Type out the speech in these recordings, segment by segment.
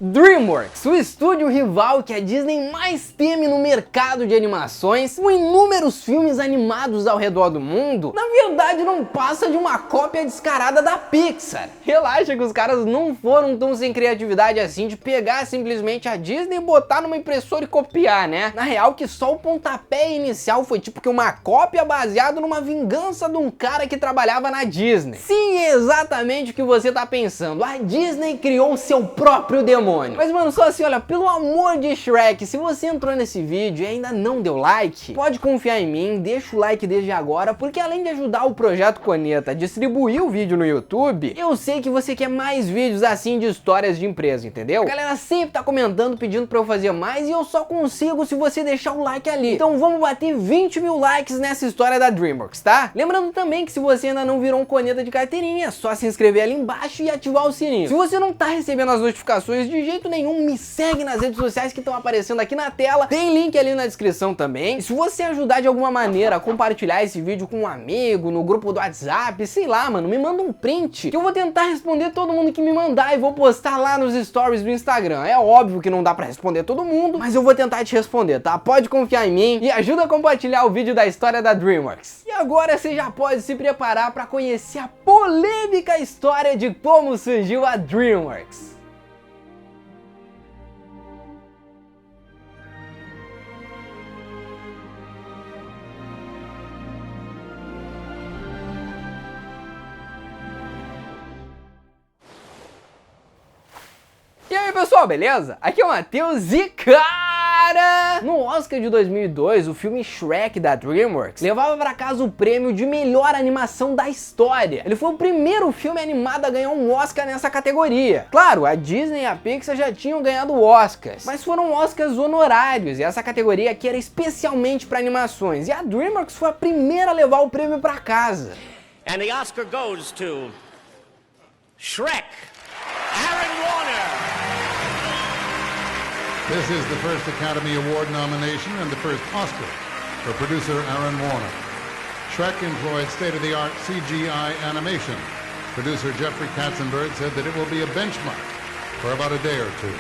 DreamWorks, o estúdio rival que a Disney mais teme no mercado de animações, com inúmeros filmes animados ao redor do mundo, na verdade não passa de uma cópia descarada da Pixar. Relaxa que os caras não foram tão sem criatividade assim de pegar simplesmente a Disney e botar numa impressora e copiar, né? Na real que só o pontapé inicial foi tipo que uma cópia baseada numa vingança de um cara que trabalhava na Disney. Sim, é exatamente o que você tá pensando, a Disney criou seu próprio demônio. Mas mano, só assim, olha, pelo amor de Shrek, se você entrou nesse vídeo e ainda não deu like, pode confiar em mim, deixa o like desde agora, porque além de ajudar o Projeto Coneta a distribuir o vídeo no YouTube, eu sei que você quer mais vídeos assim de histórias de empresa, entendeu? A galera sempre tá comentando, pedindo pra eu fazer mais e eu só consigo se você deixar o like ali. Então vamos bater 20 mil likes nessa história da DreamWorks, tá? Lembrando também que se você ainda não virou um Coneta de carteirinha, é só se inscrever ali embaixo e ativar o sininho. Se você não tá recebendo as notificações de jeito nenhum, me segue nas redes sociais que estão aparecendo aqui na tela, tem link ali na descrição também. E se você ajudar de alguma maneira a compartilhar esse vídeo com um amigo, no grupo do WhatsApp, sei lá, mano, me manda um print, que eu vou tentar responder todo mundo que me mandar e vou postar lá nos stories do Instagram. É óbvio que não dá pra responder todo mundo, mas eu vou tentar te responder, tá? Pode confiar em mim e ajuda a compartilhar o vídeo da história da DreamWorks. E agora você já pode se preparar pra conhecer a polêmica história de como surgiu a DreamWorks. E aí pessoal, beleza? Aqui é o Matheus e cara, no Oscar de 2002, o filme Shrek da DreamWorks levava pra casa o prêmio de melhor animação da história. Ele foi o primeiro filme animado a ganhar um Oscar nessa categoria. Claro, a Disney e a Pixar já tinham ganhado Oscars, mas foram Oscars honorários e essa categoria aqui era especialmente para animações. E a DreamWorks foi a primeira a levar o prêmio pra casa. And the Oscar goes to Shrek, Aaron Warner. This is the first Academy Award nomination and the first Oscar for producer Aaron Warner. Shrek employed state-of-the-art CGI animation. Producer Jeffrey Katzenberg said that it will be a benchmark for about a day or two.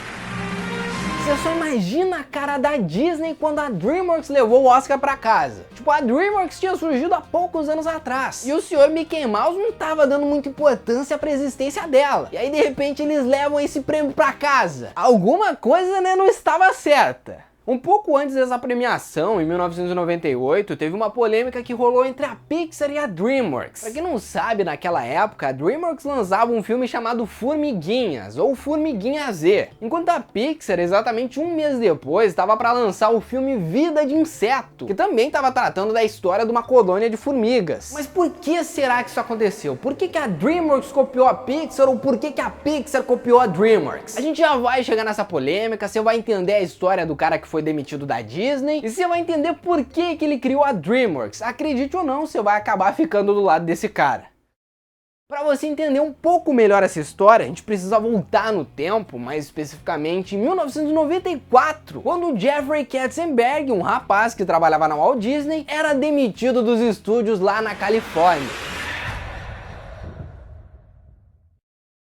Você só imagina a cara da Disney quando a DreamWorks levou o Oscar pra casa. Tipo, a DreamWorks tinha surgido há poucos anos atrás. E o senhor Mickey Mouse não tava dando muita importância pra existência dela. E aí, de repente, eles levam esse prêmio pra casa. Alguma coisa, né, não estava certa. Um pouco antes dessa premiação, em 1998, teve uma polêmica que rolou entre a Pixar e a DreamWorks. Pra quem não sabe, naquela época, a DreamWorks lançava um filme chamado Formiguinhas, ou Formiguinha Z, enquanto a Pixar, exatamente um mês depois, estava para lançar o filme Vida de Inseto, que também estava tratando da história de uma colônia de formigas. Mas por que será que isso aconteceu? Por que a DreamWorks copiou a Pixar, ou por que a Pixar copiou a DreamWorks? A gente já vai chegar nessa polêmica, você vai entender a história do cara que foi demitido da Disney e você vai entender por que ele criou a DreamWorks. Acredite ou não, você vai acabar ficando do lado desse cara. Para você entender um pouco melhor essa história, a gente precisa voltar no tempo, mais especificamente em 1994, quando o Jeffrey Katzenberg, um rapaz que trabalhava na Walt Disney, era demitido dos estúdios lá na Califórnia.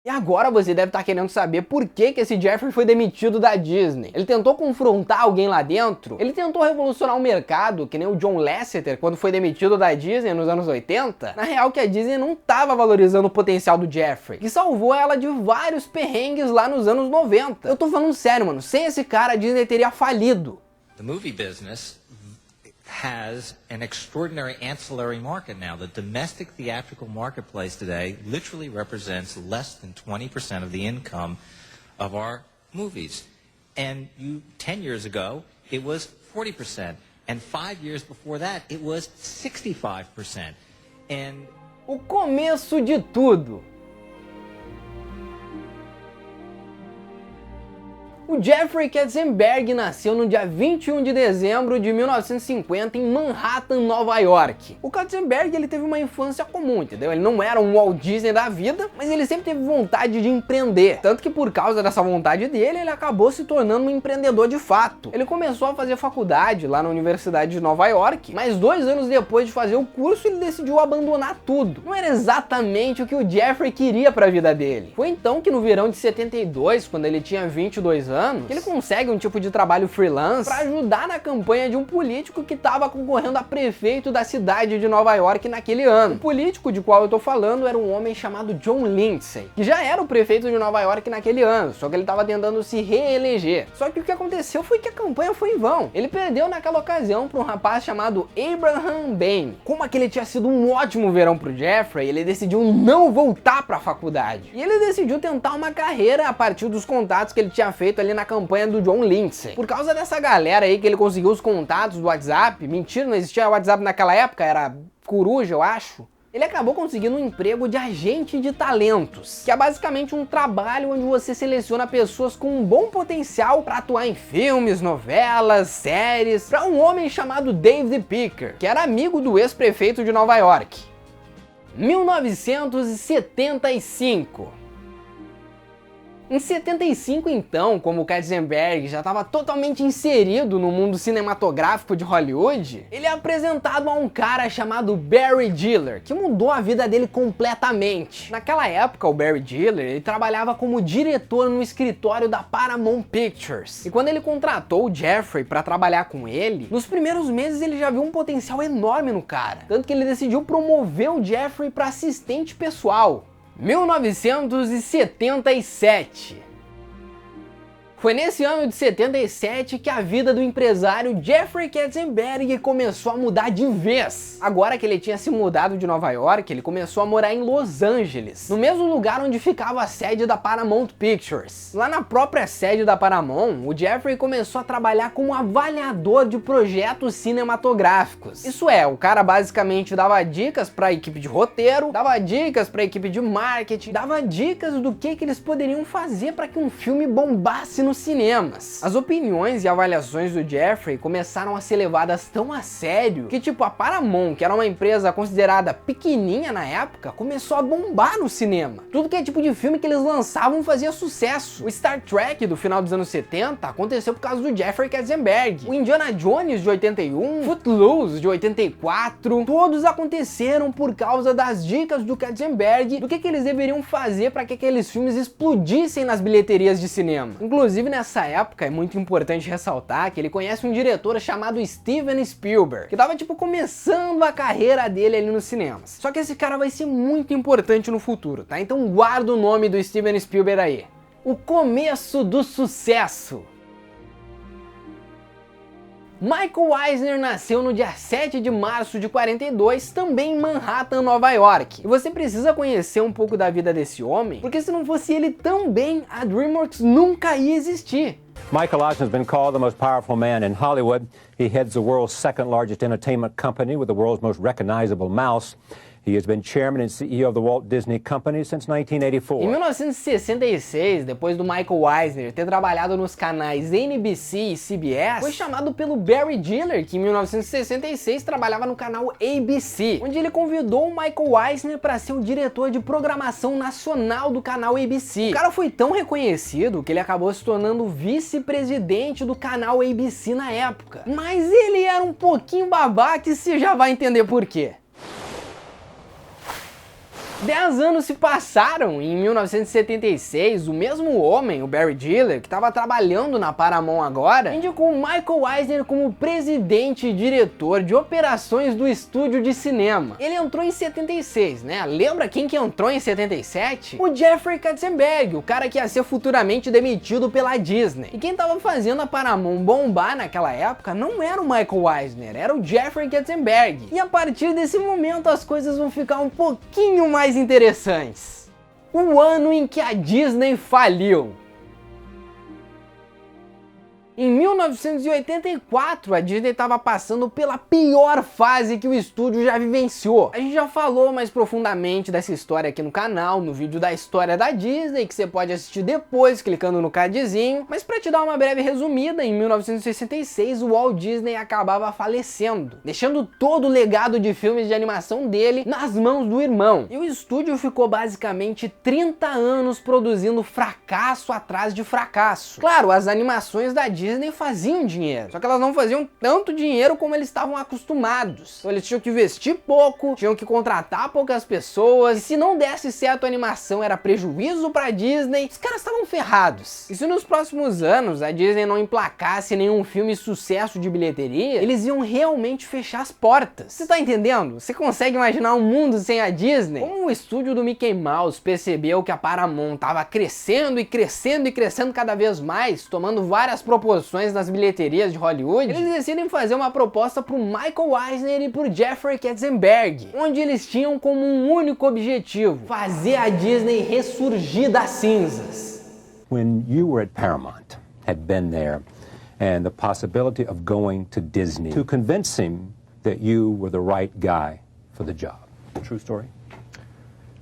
E agora você deve estar querendo saber por que esse Jeffrey foi demitido da Disney. Ele tentou confrontar alguém lá dentro? Ele tentou revolucionar o mercado, que nem o John Lasseter quando foi demitido da Disney nos anos 80? Na real que a Disney não estava valorizando o potencial do Jeffrey, que salvou ela de vários perrengues lá nos anos 90. Eu tô falando sério, mano, sem esse cara a Disney teria falido. The movie business has an extraordinary ancillary market now. The domestic theatrical marketplace today literally represents less than 20% of the income of our movies. And 10 years ago, it was 40%. And 5 years before that, it was 65%. And o começo de tudo. O O Jeffrey Katzenberg nasceu no dia 21 de dezembro de 1950 em Manhattan, Nova York. O Katzenberg, ele teve uma infância comum, entendeu? Ele não era um Walt Disney da vida, mas ele sempre teve vontade de empreender. Tanto que por causa dessa vontade dele, ele acabou se tornando um empreendedor de fato. Ele começou a fazer faculdade lá na Universidade de Nova York, mas 2 anos depois de fazer o curso, ele decidiu abandonar tudo. Não era exatamente o que o Jeffrey queria para a vida dele. Foi então que no verão de 72, quando ele tinha 22 anos, que ele consegue um tipo de trabalho freelance para ajudar na campanha de um político que estava concorrendo a prefeito da cidade de Nova York naquele ano. O político de qual eu tô falando era um homem chamado John Lindsay, que já era o prefeito de Nova York naquele ano, só que ele estava tentando se reeleger. Só que o que aconteceu foi que a campanha foi em vão. Ele perdeu naquela ocasião para um rapaz chamado Abraham Bain. Como aquele tinha sido um ótimo verão pro Jeffrey, ele decidiu não voltar para a faculdade. E ele decidiu tentar uma carreira a partir dos contatos que ele tinha feito ali na campanha do John Lindsay. Por causa dessa galera aí que ele conseguiu os contatos do WhatsApp, mentira, não existia WhatsApp naquela época, era Coruja, eu acho. Ele acabou conseguindo um emprego de agente de talentos, que é basicamente um trabalho onde você seleciona pessoas com um bom potencial para atuar em filmes, novelas, séries, para um homem chamado David Picker, que era amigo do ex-prefeito de Nova York. 1975. Em 75, então, como o Katzenberg já estava totalmente inserido no mundo cinematográfico de Hollywood, ele é apresentado a um cara chamado Barry Diller, que mudou a vida dele completamente. Naquela época, o Barry Diller, ele trabalhava como diretor no escritório da Paramount Pictures. E quando ele contratou o Jeffrey para trabalhar com ele, nos primeiros meses ele já viu um potencial enorme no cara. Tanto que ele decidiu promover o Jeffrey para assistente pessoal. 1977. Foi nesse ano de 77 que a vida do empresário Jeffrey Katzenberg começou a mudar de vez. Agora que ele tinha se mudado de Nova York, ele começou a morar em Los Angeles, no mesmo lugar onde ficava a sede da Paramount Pictures. Lá na própria sede da Paramount, o Jeffrey começou a trabalhar como avaliador de projetos cinematográficos. Isso é, o cara basicamente dava dicas para a equipe de roteiro, dava dicas para a equipe de marketing, dava dicas do que eles poderiam fazer para que um filme bombasse nos cinemas. As opiniões e avaliações do Jeffrey começaram a ser levadas tão a sério que, tipo, a Paramount, que era uma empresa considerada pequenininha na época, começou a bombar no cinema. Tudo que é tipo de filme que eles lançavam fazia sucesso. O Star Trek do final dos anos 70 aconteceu por causa do Jeffrey Katzenberg. O Indiana Jones de 81, Footloose de 84, todos aconteceram por causa das dicas do Katzenberg do que eles deveriam fazer para que aqueles filmes explodissem nas bilheterias de cinema. Inclusive, nessa época, é muito importante ressaltar que ele conhece um diretor chamado Steven Spielberg, que tava tipo começando a carreira dele ali nos cinemas. Só que esse cara vai ser muito importante no futuro, tá? Então guarda o nome do Steven Spielberg aí. O começo do sucesso. Michael Eisner nasceu no dia 7 de março de 42, também em Manhattan, Nova York. E você precisa conhecer um pouco da vida desse homem, porque se não fosse ele também, a DreamWorks nunca ia existir. Michael Eisner has been called the most powerful man in Hollywood. He heads the world's second largest entertainment company with the world's most recognizable mouse. He has been chairman and CEO of the Walt Disney Company since 1984. Em 1966, depois do Michael Eisner ter trabalhado nos canais NBC e CBS, foi chamado pelo Barry Diller, que em 1966 trabalhava no canal ABC, onde ele convidou o Michael Eisner para ser o diretor de programação nacional do canal ABC. O cara foi tão reconhecido que ele acabou se tornando vice-presidente do canal ABC na época. Mas ele era um pouquinho babaca e você já vai entender por quê. 10 anos se passaram e em 1976, o mesmo homem, o Barry Diller, que estava trabalhando na Paramount agora, indicou Michael Eisner como presidente e diretor de operações do estúdio de cinema. Ele entrou em 76, né? Lembra quem que entrou em 77? O Jeffrey Katzenberg, o cara que ia ser futuramente demitido pela Disney. E quem estava fazendo a Paramount bombar naquela época não era o Michael Eisner, era o Jeffrey Katzenberg. E a partir desse momento as coisas vão ficar um pouquinho mais interessantes. O ano em que a Disney faliu. Em 1984, a Disney estava passando pela pior fase que o estúdio já vivenciou. A gente já falou mais profundamente dessa história aqui no canal, no vídeo da história da Disney, que você pode assistir depois clicando no cardzinho. Mas para te dar uma breve resumida, em 1966 o Walt Disney acabava falecendo, deixando todo o legado de filmes de animação dele nas mãos do irmão. E o estúdio ficou basicamente 30 anos produzindo fracasso atrás de fracasso. Claro, as animações da Disney faziam dinheiro, só que elas não faziam tanto dinheiro como eles estavam acostumados. Então eles tinham que investir pouco, tinham que contratar poucas pessoas, e se não desse certo a animação era prejuízo pra Disney, os caras estavam ferrados. E se nos próximos anos a Disney não emplacasse nenhum filme sucesso de bilheteria, eles iam realmente fechar as portas. Você tá entendendo? Você consegue imaginar um mundo sem a Disney? Como o estúdio do Mickey Mouse percebeu que a Paramount tava crescendo e crescendo e crescendo cada vez mais, tomando várias proporções nas bilheterias de Hollywood, eles decidem fazer uma proposta pro Michael Eisner e pro Jeffrey Katzenberg, onde eles tinham como um único objetivo: fazer a Disney ressurgir das cinzas. When you were at Paramount, had been there, and the possibility of going to Disney, to convince him that you were the right guy for the job. True story?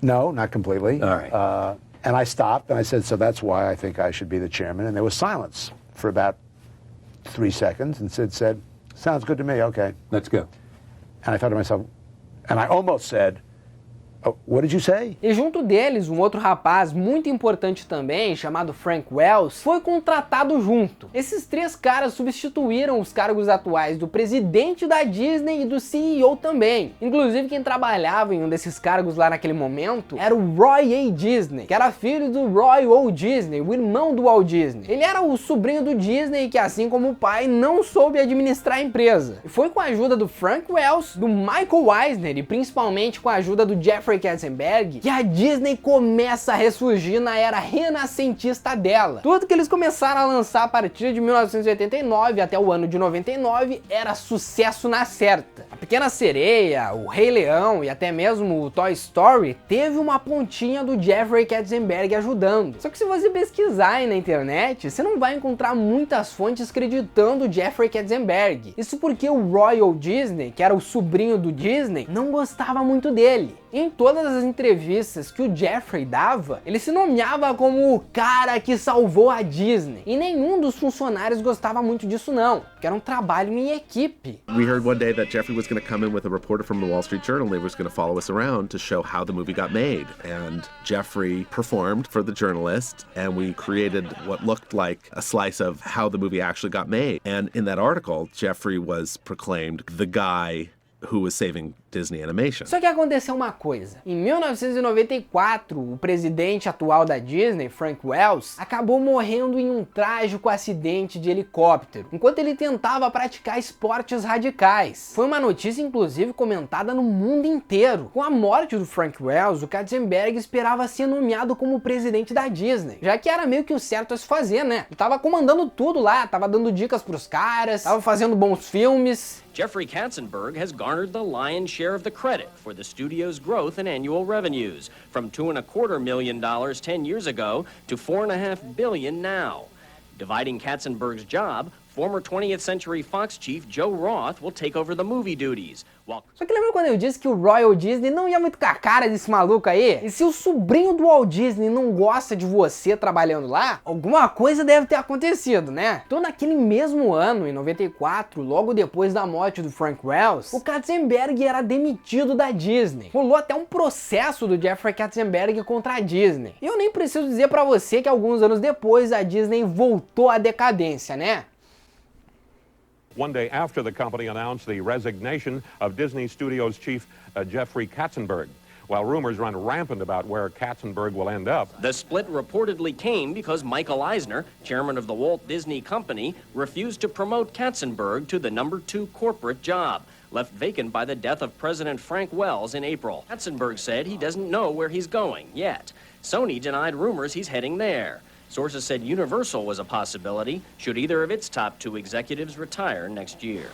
No, not completely. All right. And I stopped and I said, so that's why I think I should be the chairman. And there was silence for about 3 seconds, and Sid said, sounds good to me, okay. Let's go. And I thought to myself, and I almost said, oh, what did you say? E junto deles, um outro rapaz muito importante também, chamado Frank Wells, foi contratado junto. Esses 3 caras substituíram os cargos atuais do presidente da Disney e do CEO também. Inclusive, quem trabalhava em um desses cargos lá naquele momento era o Roy A. Disney, que era filho do Roy O. Disney, o irmão do Walt Disney. Ele era o sobrinho do Disney que, assim como o pai, não soube administrar a empresa. E foi com a ajuda do Frank Wells, do Michael Eisner e principalmente com a ajuda do Jeffrey Katzenberg que a Disney começa a ressurgir na era renascentista dela. Tudo que eles começaram a lançar a partir de 1989 até o ano de 99 era sucesso na certa. A Pequena Sereia, o Rei Leão e até mesmo o Toy Story teve uma pontinha do Jeffrey Katzenberg ajudando. Só que se você pesquisar aí na internet, você não vai encontrar muitas fontes acreditando o Jeffrey Katzenberg. Isso porque o Roy O. Disney, que era o sobrinho do Disney, não gostava muito dele. Em todas as entrevistas que o Jeffrey dava, ele se nomeava como o cara que salvou a Disney. E nenhum dos funcionários gostava muito disso não, porque era um trabalho em equipe. We heard one day that Jeffrey was going to come in with a reporter from the Wall Street Journal. They was going to follow us around to show how the movie got made. And Jeffrey performed for the journalist, and we created what looked like a slice of how the movie actually got made. And in that article, Jeffrey was proclaimed the guy who was saving Disney Animation. Só que aconteceu uma coisa. Em 1994, o presidente atual da Disney, Frank Wells, acabou morrendo em um trágico acidente de helicóptero, enquanto ele tentava praticar esportes radicais. Foi uma notícia, inclusive, comentada no mundo inteiro. Com a morte do Frank Wells, o Katzenberg esperava ser nomeado como presidente da Disney, já que era meio que o certo a se fazer, né? Ele tava comandando tudo lá, tava dando dicas pros caras, tava fazendo bons filmes. Jeffrey Katzenberg has garnered the lion's share of the credit for the studio's growth in annual revenues, from $2.25 million 10 years ago to $4.5 billion now. Dividing Katzenberg's job, former 20th Century Fox chief Joe Roth will take over the movie duties. Só que lembra quando eu disse que o Roy Disney não ia muito com a cara desse maluco aí? E se o sobrinho do Walt Disney não gosta de você trabalhando lá, alguma coisa deve ter acontecido, né? Então naquele mesmo ano, em 94, logo depois da morte do Frank Wells, o Katzenberg era demitido da Disney. Rolou até um processo do Jeffrey Katzenberg contra a Disney. E eu nem preciso dizer pra você que alguns anos depois a Disney voltou à decadência, né? One day after the company announced the resignation of Disney Studios chief Jeffrey Katzenberg. While rumors run rampant about where Katzenberg will end up. The split reportedly came because Michael Eisner, chairman of the Walt Disney Company, refused to promote Katzenberg to the #2 corporate job, left vacant by the death of President Frank Wells in April. Katzenberg said he doesn't know where he's going yet. Sony denied rumors he's heading there. Sources said Universal was a possibility should either of its top 2 executives retire next year.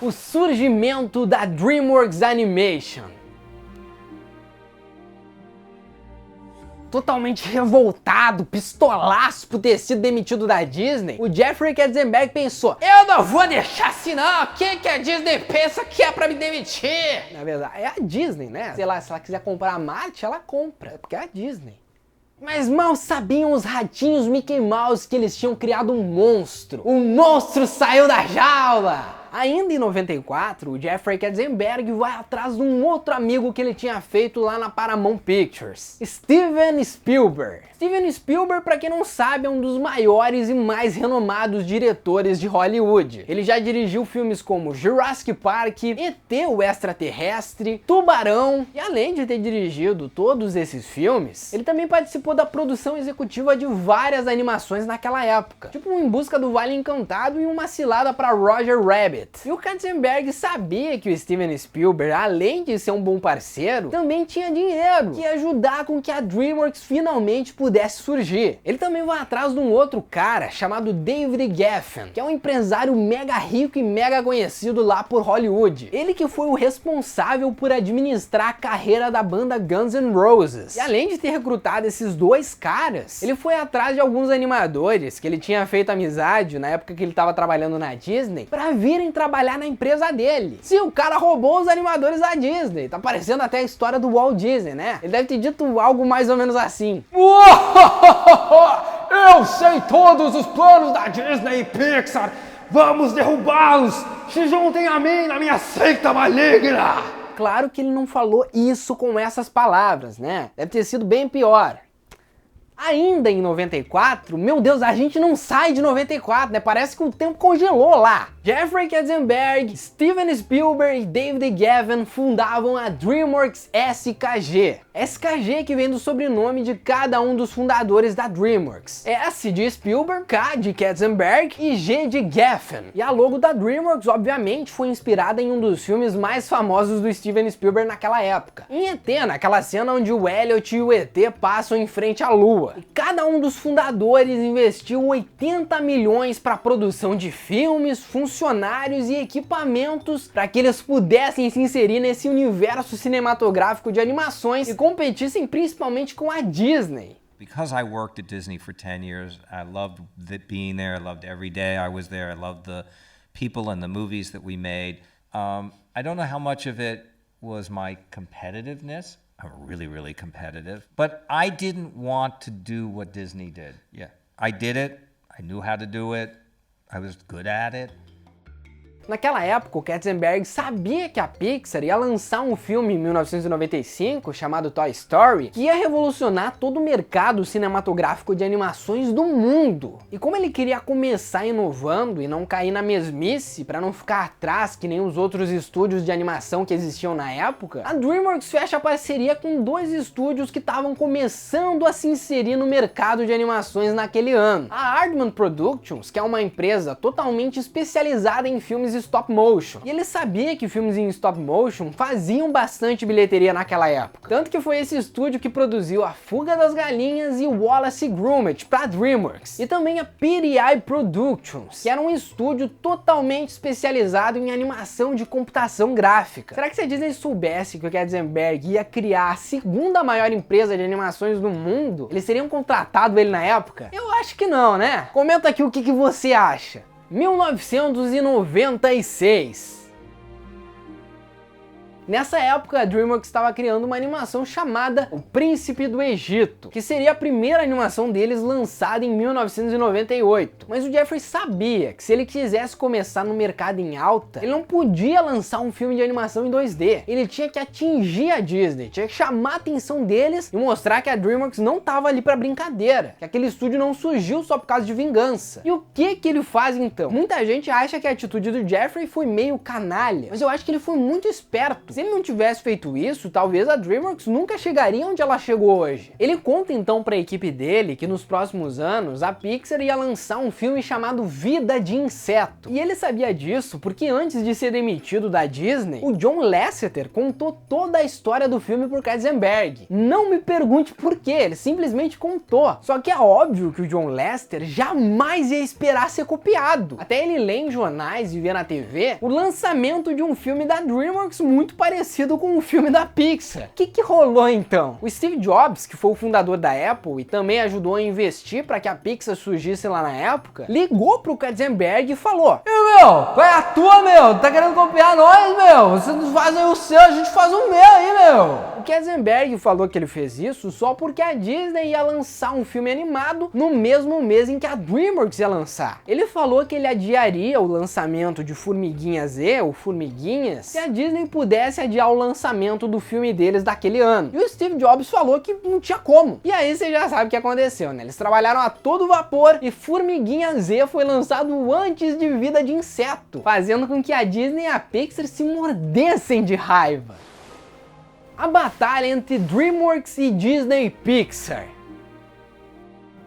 O surgimento da DreamWorks Animation. totalmente revoltado, pistolaço por ter sido demitido da Disney, o Jeffrey Katzenberg pensou: eu não vou deixar assim não, quem que a Disney pensa que é pra me demitir? Na verdade, é a Disney, né? Sei lá, se ela quiser comprar a Marte, ela compra, porque é a Disney. Mas mal sabiam os ratinhos Mickey Mouse que eles tinham criado um monstro. O monstro saiu da jaula! Ainda em 94, o Jeffrey Katzenberg vai atrás de um outro amigo que ele tinha feito lá na Paramount Pictures, Steven Spielberg. Steven Spielberg, pra quem não sabe, é um dos maiores e mais renomados diretores de Hollywood. Ele já dirigiu filmes como Jurassic Park, E.T. o Extraterrestre, Tubarão, e além de ter dirigido todos esses filmes, ele também participou da produção executiva de várias animações naquela época, tipo Em Busca do Vale Encantado e Uma Cilada para Roger Rabbit. E o Katzenberg sabia que o Steven Spielberg, além de ser um bom parceiro, também tinha dinheiro, que ia ajudar com que a DreamWorks finalmente pudesse surgir. Ele também vai atrás de um outro cara chamado David Geffen, que é um empresário mega rico e mega conhecido lá por Hollywood. Ele que foi o responsável por administrar a carreira da banda Guns N' Roses. E além de ter recrutado esses dois caras, ele foi atrás de alguns animadores que ele tinha feito amizade na época que ele estava trabalhando na Disney, para virem trabalhar na empresa dele. Sim, o cara roubou os animadores da Disney. Tá parecendo até a história do Walt Disney, né? Ele deve ter dito algo mais ou menos assim: eu sei todos os planos da Disney e Pixar. Vamos derrubá-los. Se juntem a mim na minha seita maligna. Claro que ele não falou isso com essas palavras, né? Deve ter sido bem pior. Ainda em 94, meu Deus, a gente não sai de 94, né? Parece que o tempo congelou lá. Jeffrey Katzenberg, Steven Spielberg e David Geffen fundavam a DreamWorks SKG. SKG que vem do sobrenome de cada um dos fundadores da DreamWorks. S de Spielberg, K de Katzenberg e G de Geffen. E a logo da DreamWorks, obviamente, foi inspirada em um dos filmes mais famosos do Steven Spielberg naquela época. Em E.T., naquela cena onde o Elliot e o E.T. passam em frente à Lua. E cada um dos fundadores investiu 80 milhões para a produção de filmes, funcionários e equipamentos para que eles pudessem se inserir nesse universo cinematográfico de animações e competissem principalmente com a Disney. Because I worked at Disney for 10 years, I loved being there, I loved every day I was there, I loved the people and the movies that we made. I don't know how much of it was my competitiveness. I'm really, really competitive. But I didn't want to do what Disney did. Yeah, I did it. I knew how to do it. I was good at it. Naquela época, o Katzenberg sabia que a Pixar ia lançar um filme em 1995 chamado Toy Story, que ia revolucionar todo o mercado cinematográfico de animações do mundo. E como ele queria começar inovando e não cair na mesmice, para não ficar atrás que nem os outros estúdios de animação que existiam na época, a DreamWorks fecha parceria com dois estúdios que estavam começando a se inserir no mercado de animações naquele ano. A Aardman Productions, que é uma empresa totalmente especializada em filmes stop motion. E ele sabia que filmes em stop motion faziam bastante bilheteria naquela época. Tanto que foi esse estúdio que produziu A Fuga das Galinhas e Wallace e Gromit para DreamWorks. E também a PTI Productions, que era um estúdio totalmente especializado em animação de computação gráfica. Será que se a Disney soubesse que o Katzenberg ia criar a segunda maior empresa de animações do mundo, eles teriam contratado ele na época? Eu acho que não, né? Comenta aqui o que você acha. 1996. Nessa época, a DreamWorks estava criando uma animação chamada O Príncipe do Egito, que seria a primeira animação deles lançada em 1998. Mas o Jeffrey sabia que se ele quisesse começar no mercado em alta, ele não podia lançar um filme de animação em 2D. Ele tinha que atingir a Disney, tinha que chamar a atenção deles e mostrar que a DreamWorks não estava ali para brincadeira, que aquele estúdio não surgiu só por causa de vingança. E o que ele faz então? Muita gente acha que a atitude do Jeffrey foi meio canalha, mas eu acho que ele foi muito esperto. Se ele não tivesse feito isso, talvez a DreamWorks nunca chegaria onde ela chegou hoje. Ele conta então para a equipe dele que nos próximos anos a Pixar ia lançar um filme chamado Vida de Inseto. E ele sabia disso porque antes de ser demitido da Disney, o John Lasseter contou toda a história do filme por Katzenberg. Não me pergunte por quê, ele simplesmente contou. Só que é óbvio que o John Lasseter jamais ia esperar ser copiado. Até ele lê em jornais e vê na TV o lançamento de um filme da DreamWorks muito parecido com o filme da Pixar. O que rolou então? O Steve Jobs, que foi o fundador da Apple e também ajudou a investir para que a Pixar surgisse lá na época, ligou pro Katzenberg e falou: meu, qual é a tua, meu? Tá querendo copiar nós, meu? Vocês não fazem o seu, a gente faz o meu aí, meu. O Katzenberg falou que ele fez isso só porque a Disney ia lançar um filme animado no mesmo mês em que a DreamWorks ia lançar. Ele falou que ele adiaria o lançamento de Formiguinha Z, ou Formiguinhas, se a Disney pudesse adiar o lançamento do filme deles daquele ano. E o Steve Jobs falou que não tinha como. E aí você já sabe o que aconteceu, né? Eles trabalharam a todo vapor e Formiguinha Z foi lançado antes de Vida de Inseto, fazendo com que a Disney e a Pixar se mordessem de raiva. A batalha entre DreamWorks e Disney Pixar.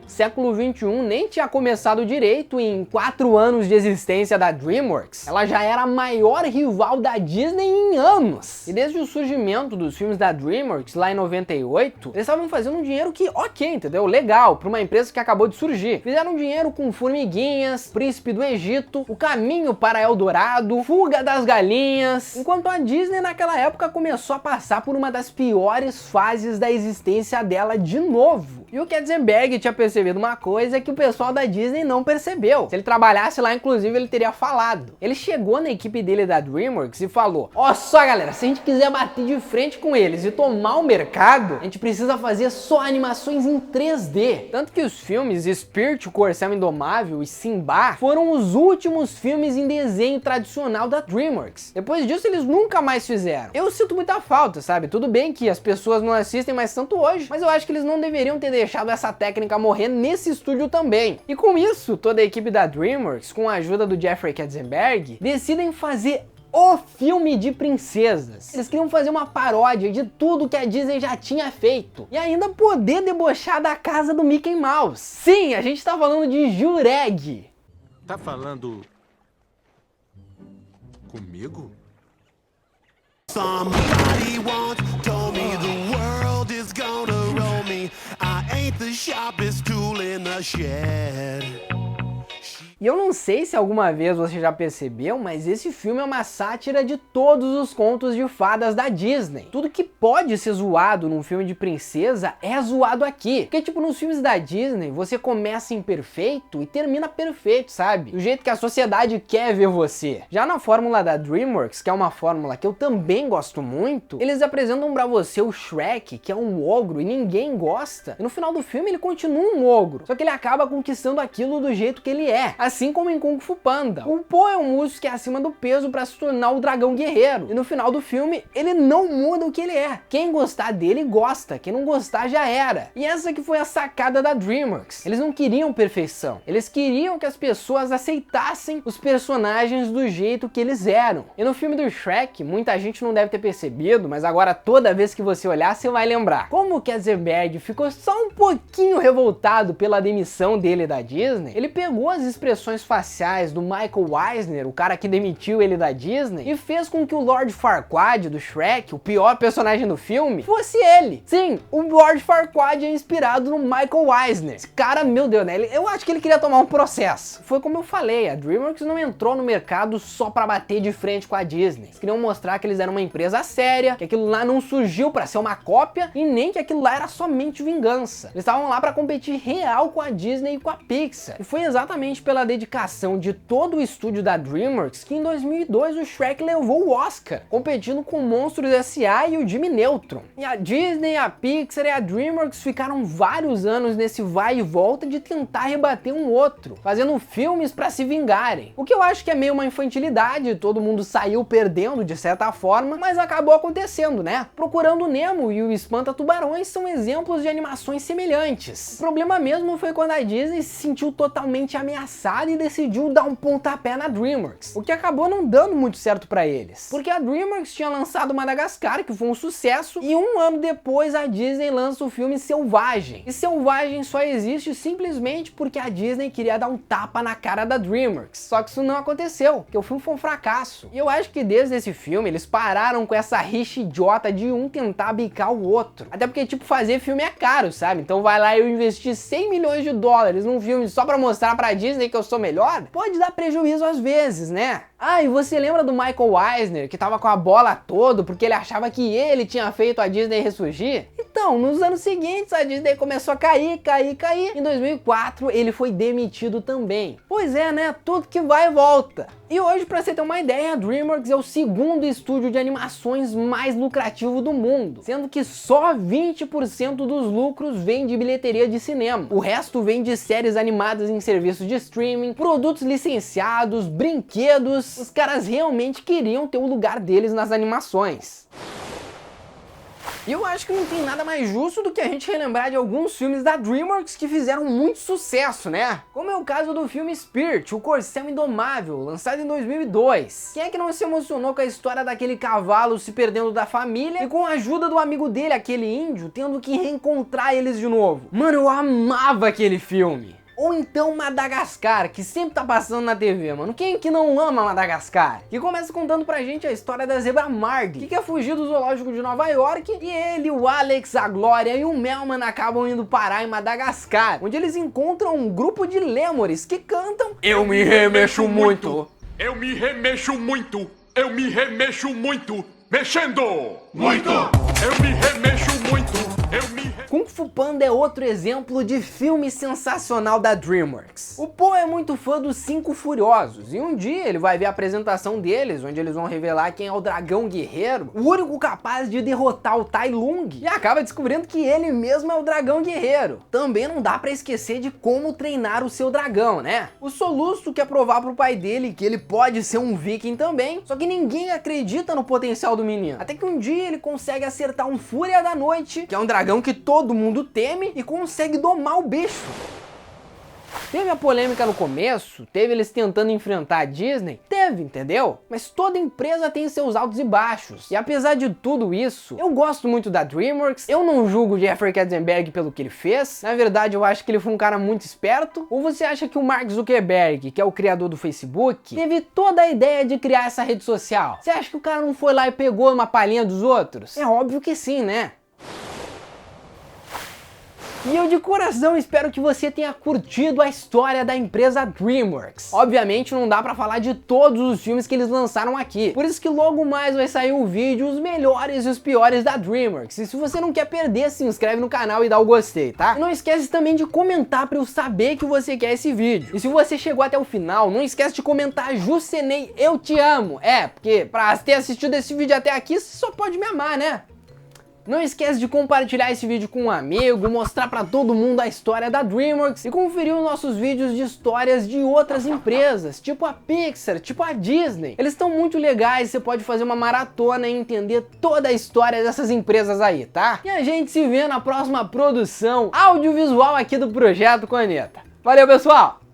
Século XXI nem tinha começado direito e em 4 anos de existência da DreamWorks, ela já era a maior rival da Disney em anos. E desde o surgimento dos filmes da DreamWorks, lá em 98, eles estavam fazendo um dinheiro que, ok, entendeu? Legal, para uma empresa que acabou de surgir. Fizeram dinheiro com Formiguinhas, Príncipe do Egito, O Caminho para Eldorado, Fuga das Galinhas, enquanto a Disney naquela época começou a passar por uma das piores fases da existência dela de novo. E o Katzenberg tinha percebido uma coisa que o pessoal da Disney não percebeu. Se ele trabalhasse lá, inclusive, ele teria falado. Ele chegou na equipe dele da DreamWorks e falou: ó só, galera, se a gente quiser bater de frente com eles e tomar o mercado, a gente precisa fazer só animações em 3D. Tanto que os filmes Spirit, o Corcel Indomável e Simba foram os últimos filmes em desenho tradicional da DreamWorks. Depois disso, eles nunca mais fizeram. Eu sinto muita falta, sabe? Tudo bem que as pessoas não assistem mais tanto hoje, mas eu acho que eles não deveriam ter deixado essa técnica morrer nesse estúdio também. E com isso, toda a equipe da DreamWorks, com a ajuda do Jeffrey Katzenberg, decidem fazer o filme de princesas. Eles queriam fazer uma paródia de tudo que a Disney já tinha feito e ainda poder debochar da casa do Mickey Mouse. Sim, a gente tá falando de Jureg. Tá falando comigo? Somebody once told me the world is gonna roll me. I ain't the sharpest tool in the shed. E eu não sei se alguma vez você já percebeu, mas esse filme é uma sátira de todos os contos de fadas da Disney. Tudo que pode ser zoado num filme de princesa é zoado aqui. Porque, tipo, nos filmes da Disney, você começa imperfeito e termina perfeito, sabe? Do jeito que a sociedade quer ver você. Já na fórmula da DreamWorks, que é uma fórmula que eu também gosto muito, eles apresentam pra você o Shrek, que é um ogro e ninguém gosta. E no final do filme ele continua um ogro, só que ele acaba conquistando aquilo do jeito que ele é. Assim como em Kung Fu Panda. O Po é um urso que é acima do peso para se tornar o dragão guerreiro. E no final do filme, ele não muda o que ele é. Quem gostar dele, gosta. Quem não gostar, já era. E essa que foi a sacada da DreamWorks. Eles não queriam perfeição. Eles queriam que as pessoas aceitassem os personagens do jeito que eles eram. E no filme do Shrek, muita gente não deve ter percebido, mas agora toda vez que você olhar, você vai lembrar. Como o Katzenberg ficou só um pouquinho revoltado pela demissão dele da Disney, ele pegou as expressões faciais do Michael Eisner, o cara que demitiu ele da Disney, e fez com que o Lord Farquaad do Shrek, o pior personagem do filme, fosse ele. Sim, o Lord Farquaad é inspirado no Michael Eisner. Esse cara, meu Deus, né? Eu acho que ele queria tomar um processo. Foi como eu falei, a DreamWorks não entrou no mercado só pra bater de frente com a Disney. Eles queriam mostrar que eles eram uma empresa séria, que aquilo lá não surgiu pra ser uma cópia e nem que aquilo lá era somente vingança. Eles estavam lá pra competir real com a Disney e com a Pixar. E foi exatamente pela dedicação de todo o estúdio da DreamWorks que em 2002 o Shrek levou o Oscar, competindo com Monstros S.A. e o Jimmy Neutron. E a Disney, a Pixar e a DreamWorks ficaram vários anos nesse vai e volta de tentar rebater um outro, fazendo filmes pra se vingarem. O que eu acho que é meio uma infantilidade, todo mundo saiu perdendo de certa forma, mas acabou acontecendo, né? Procurando Nemo e o Espanta-Tubarões são exemplos de animações semelhantes. O problema mesmo foi quando a Disney se sentiu totalmente ameaçada e decidiu dar um pontapé na DreamWorks, o que acabou não dando muito certo pra eles, porque a DreamWorks tinha lançado Madagascar, que foi um sucesso, e um ano depois a Disney lança o filme Selvagem, e Selvagem só existe simplesmente porque a Disney queria dar um tapa na cara da DreamWorks, só que isso não aconteceu, porque o filme foi um fracasso, e eu acho que desde esse filme eles pararam com essa rixa idiota de um tentar bicar o outro, até porque tipo, fazer filme é caro, sabe? Então vai lá eu investir 100 milhões de dólares num filme só pra mostrar pra Disney que eu sou melhor, pode dar prejuízo às vezes, né? Ah, e você lembra do Michael Eisner, que tava com a bola toda porque ele achava que ele tinha feito a Disney ressurgir? Então, nos anos seguintes, a Disney começou a cair. Em 2004, ele foi demitido também. Pois é, né? Tudo que vai e volta. E hoje, pra você ter uma ideia, a DreamWorks é o segundo estúdio de animações mais lucrativo do mundo, sendo que só 20% dos lucros vem de bilheteria de cinema. O resto vem de séries animadas em serviços de streaming, produtos licenciados, brinquedos. Os caras realmente queriam ter o lugar deles nas animações. E eu acho que não tem nada mais justo do que a gente relembrar de alguns filmes da DreamWorks que fizeram muito sucesso, né? Como é o caso do filme Spirit, o Corcel Indomável, lançado em 2002. Quem é que não se emocionou com a história daquele cavalo se perdendo da família e com a ajuda do amigo dele, aquele índio, tendo que reencontrar eles de novo? Mano, eu amava aquele filme. Ou então Madagascar, que sempre tá passando na TV, mano. Quem que não ama Madagascar? Que começa contando pra gente a história da zebra Margly, que quer fugir do zoológico de Nova York, e ele, o Alex, a Glória e o Melman acabam indo parar em Madagascar, onde eles encontram um grupo de lêmures que cantam "Eu me remexo muito, eu me remexo muito, eu me remexo muito, mexendo muito, eu me remexo muito, eu me Kung Fu Panda é outro exemplo de filme sensacional da DreamWorks. O Paul é muito fã dos Cinco Furiosos e um dia ele vai ver a apresentação deles, onde eles vão revelar quem é o dragão guerreiro, o único capaz de derrotar o Tai Lung, e acaba descobrindo que ele mesmo é o dragão guerreiro. Também não dá pra esquecer de como treinar o seu dragão, né? O Soluço quer provar pro pai dele que ele pode ser um viking também, só que ninguém acredita no potencial do menino. Até que um dia ele consegue acertar um Fúria da Noite, que é um dragão que todo mundo teme, e consegue domar o bicho. Teve a polêmica no começo, teve eles tentando enfrentar a Disney, teve, entendeu? Mas toda empresa tem seus altos e baixos. E apesar de tudo isso, eu gosto muito da DreamWorks, eu não julgo o Jeffrey Katzenberg pelo que ele fez, na verdade eu acho que ele foi um cara muito esperto. Ou você acha que o Mark Zuckerberg, que é o criador do Facebook, teve toda a ideia de criar essa rede social? Você acha que o cara não foi lá e pegou uma palhinha dos outros? É óbvio que sim, né? E eu de coração espero que você tenha curtido a história da empresa DreamWorks. Obviamente não dá pra falar de todos os filmes que eles lançaram aqui, por isso que logo mais vai sair um vídeo, os melhores e os piores da DreamWorks. E se você não quer perder, se inscreve no canal e dá o gostei, tá? E não esquece também de comentar pra eu saber que você quer esse vídeo. E se você chegou até o final, não esquece de comentar Jusenei, eu te amo. É, porque pra ter assistido esse vídeo até aqui, você só pode me amar, né? Não esquece de compartilhar esse vídeo com um amigo, mostrar pra todo mundo a história da DreamWorks e conferir os nossos vídeos de histórias de outras empresas, tipo a Pixar, tipo a Disney. Eles estão muito legais, você pode fazer uma maratona e entender toda a história dessas empresas aí, tá? E a gente se vê na próxima produção audiovisual aqui do Projeto Coneta. Valeu, pessoal!